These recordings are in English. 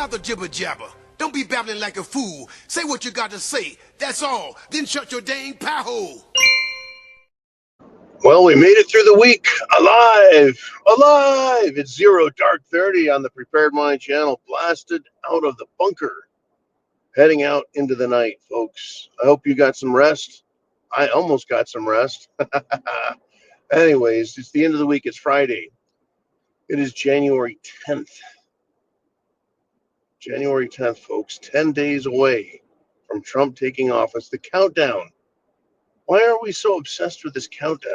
out the jibber jabber. Don't be babbling like a fool. Say what you got to say. That's all. Then shut your dang pie hole. Well, we made it through the week alive. It's 0 dark 30 on the Prepared Mind channel, blasted out of the bunker, heading out into the night, folks. I hope you got some rest. I almost got some rest. Anyways, it's the end of the week. It's Friday. It is January 10th. January 10th, folks. 10 days away from Trump taking office. The countdown. Why are we so obsessed with this countdown?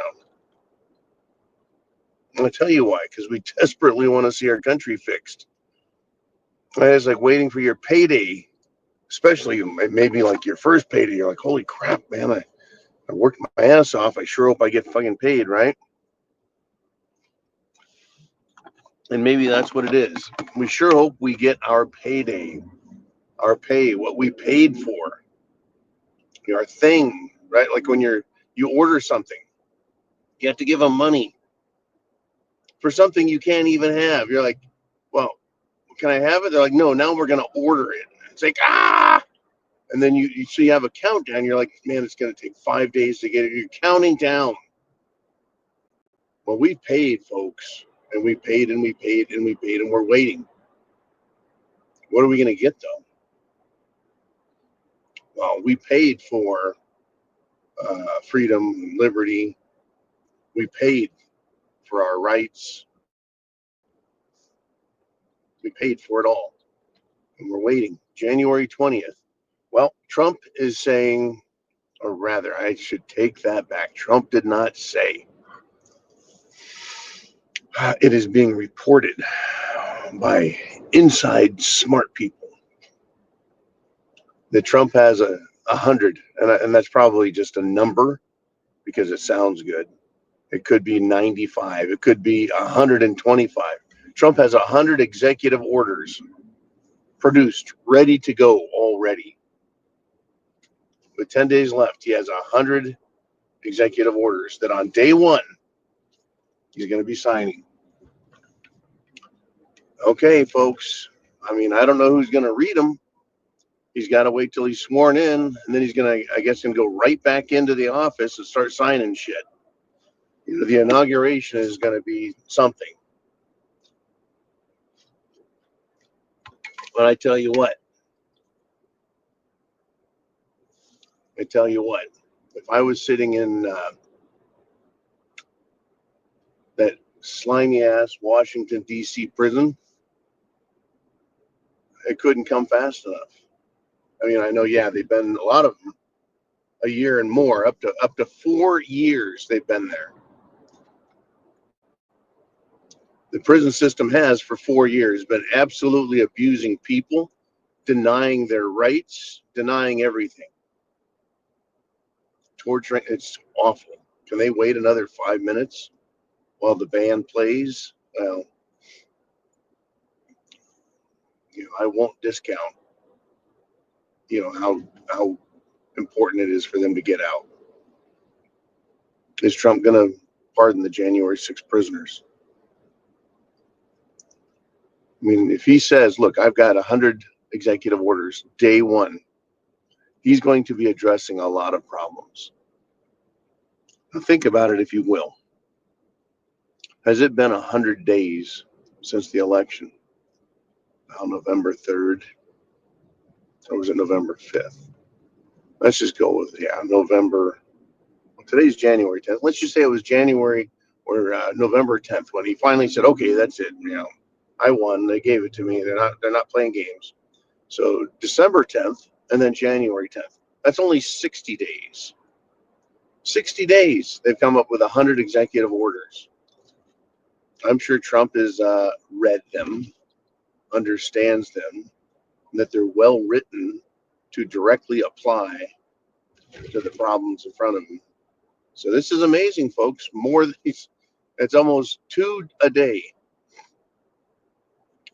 I'll tell you why, because we desperately want to see our country fixed. It's like waiting for your payday, especially maybe like your first payday. You're like, holy crap, man, I worked my ass off. I sure hope I get fucking paid, right? And maybe that's what it is. We sure hope we get our payday, our pay, what we paid for, our thing, right? Like when you order something, you have to give them money for something you can't even have. You're like, well, can I have it? They're like, no, now we're going to order it. It's like, and then you have a countdown. You're like, man, it's going to take 5 days to get it. You're counting down. Well, we paid, folks, and we paid and we paid and we paid, and we're waiting. What are we going to get, though? Well, we paid for freedom, liberty. We paid for our rights. We paid for it all. And we're waiting. January 20th. Well, Trump is saying, or rather, I should take that back. Trump did not say. It is being reported by inside smart people that Trump has 100, and that's probably just a number because it sounds good. It could be 95. It could be 125. Trump has 100 executive orders produced, ready to go already. With 10 days left, he has 100 executive orders that on day one, he's going to be signing. Okay, folks. I mean, I don't know who's going to read them. He's got to wait till he's sworn in, and then he's going to, I guess, go right back into the office and start signing shit. The inauguration is going to be something. But I tell you what, if I was sitting in that slimy ass Washington, D.C. prison, it couldn't come fast enough. I mean, I know, yeah, they've been, a lot of them, a year and more, up to 4 years they've been there. The prison system has for 4 years been absolutely abusing people, denying their rights, denying everything. Torturing, it's awful. Can they wait another 5 minutes while the band plays? Well, I won't discount, how important it is for them to get out. Is Trump going to pardon the January 6th prisoners? I mean, if he says, look, I've got 100 executive orders, day one, he's going to be addressing a lot of problems. Now think about it, if you will. Has it been 100 days since the election? Well, November 3rd. Or was it November 5th? Let's just go with, November. Well, today's January 10th. Let's just say it was January or November 10th when he finally said, okay, that's it. I won. They gave it to me. They're not playing games. So December 10th and then January 10th. That's only 60 days. 60 days they've come up with 100 executive orders. I'm sure Trump has read them, understands them, and that they're well written to directly apply to the problems in front of him. So this is amazing, folks. It's almost 2 a day.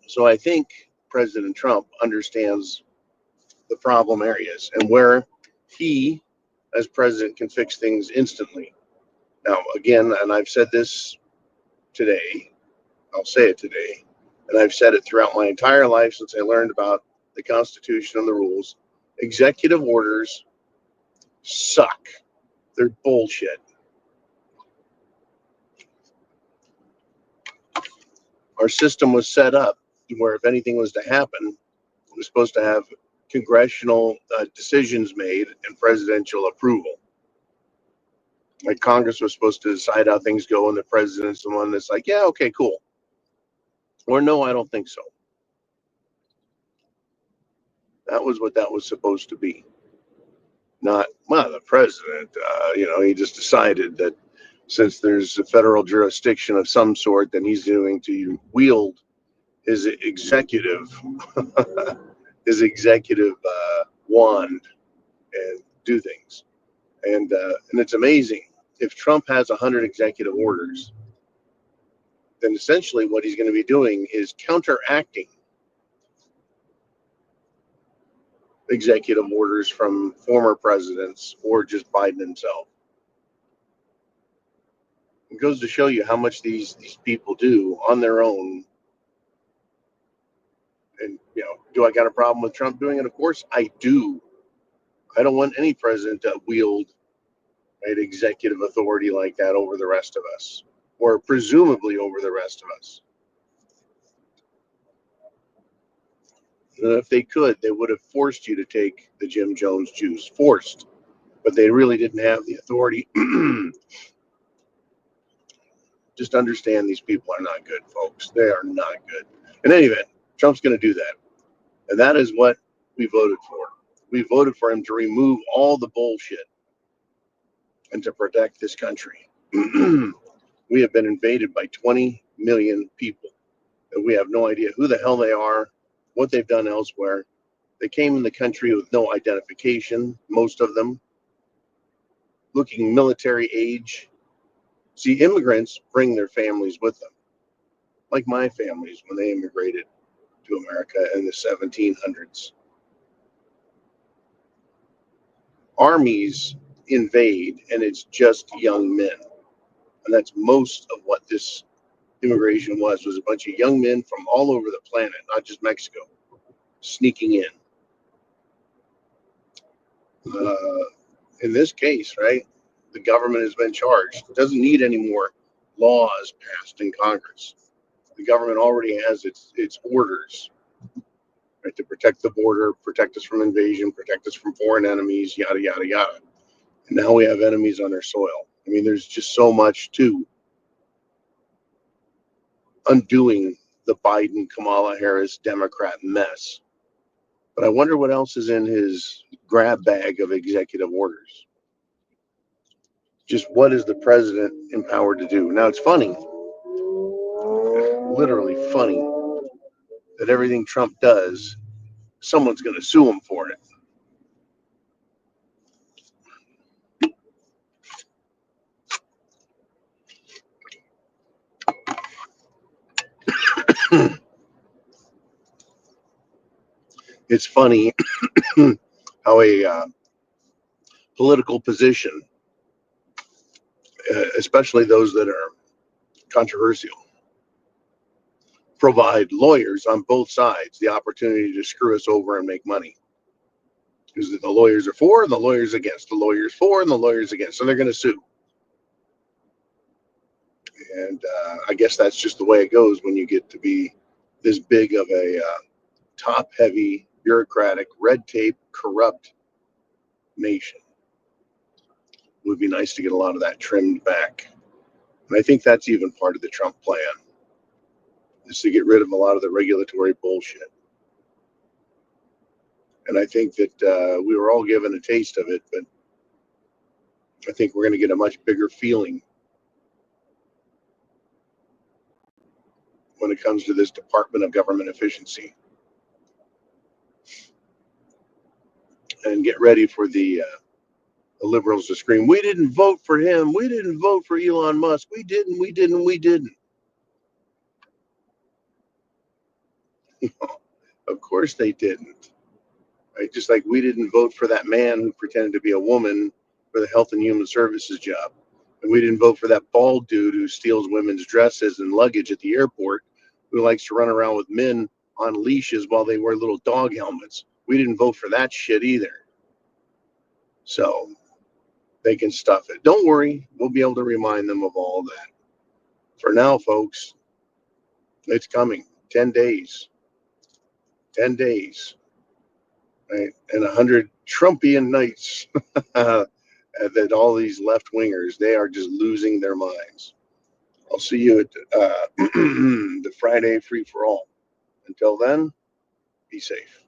So I think President Trump understands the problem areas and where he, as president, can fix things instantly. Now, again, and I've said this today, I'll say it today, and I've said it throughout my entire life since I learned about the Constitution and the rules, executive orders suck. They're bullshit. Our system was set up where if anything was to happen, it was supposed to have congressional decisions made and presidential approval. Like Congress was supposed to decide how things go, and the president's the one that's like, yeah, okay, cool. Or no, I don't think so. That was what that was supposed to be. Not, well, the president, he just decided that since there's a federal jurisdiction of some sort, then he's going to wield his executive, wand and do things. And it's amazing. If Trump has 100 executive orders, then essentially what he's going to be doing is counteracting executive orders from former presidents or just Biden himself. It goes to show you how much these people do on their own. And, do I got a problem with Trump doing it? Of course I do. I don't want any president to wield executive authority like that over the rest of us, or presumably over the rest of us. And if they could, they would have forced you to take the Jim Jones juice. Forced. But they really didn't have the authority. Just understand these people are not good, folks. They are not good. In any event, Trump's going to do that. And that is what we voted for. We voted for him to remove all the bullshit and to protect this country. We have been invaded by 20 million people. And we have no idea who the hell they are, what they've done elsewhere. They came in the country with no identification, most of them, looking military age. See, immigrants bring their families with them, like my families when they immigrated to America in the 1700s. Armies invade, and it's just young men. And that's most of what this immigration was a bunch of young men from all over the planet, not just Mexico, sneaking in. In this case, right, the government has been charged. It doesn't need any more laws passed in Congress. The government already has its orders, right, to protect the border, protect us from invasion, protect us from foreign enemies, yada, yada, yada. And now we have enemies on our soil. I mean, there's just so much to undoing the Biden, Kamala Harris, Democrat mess. But I wonder what else is in his grab bag of executive orders. Just what is the president empowered to do? Now, it's funny, literally funny, that everything Trump does, someone's going to sue him for it. It's funny how a political position, especially those that are controversial, provide lawyers on both sides the opportunity to screw us over and make money. Because the lawyers are for and the lawyers against, the lawyers for and the lawyers against, so they're going to sue. And I guess that's just the way it goes when you get to be this big of a top-heavy, bureaucratic, red tape, corrupt nation. It would be nice to get a lot of that trimmed back. And I think that's even part of the Trump plan, is to get rid of a lot of the regulatory bullshit. And I think that we were all given a taste of it, but I think we're going to get a much bigger feeling when it comes to this Department of Government Efficiency. And get ready for the liberals to scream, we didn't vote for him. We didn't vote for Elon Musk. We didn't. Of course they didn't. Right? Just like we didn't vote for that man who pretended to be a woman for the Health and Human Services job. And we didn't vote for that bald dude who steals women's dresses and luggage at the airport who likes to run around with men on leashes while they wear little dog helmets. We didn't vote for that shit either. So they can stuff it. Don't worry, we'll be able to remind them of all that. For now, folks, it's coming. 10 days. 10 days. Right? And 100 Trumpian nights that all these left-wingers, they are just losing their minds. I'll see you at the Friday free-for-all. Until then, be safe.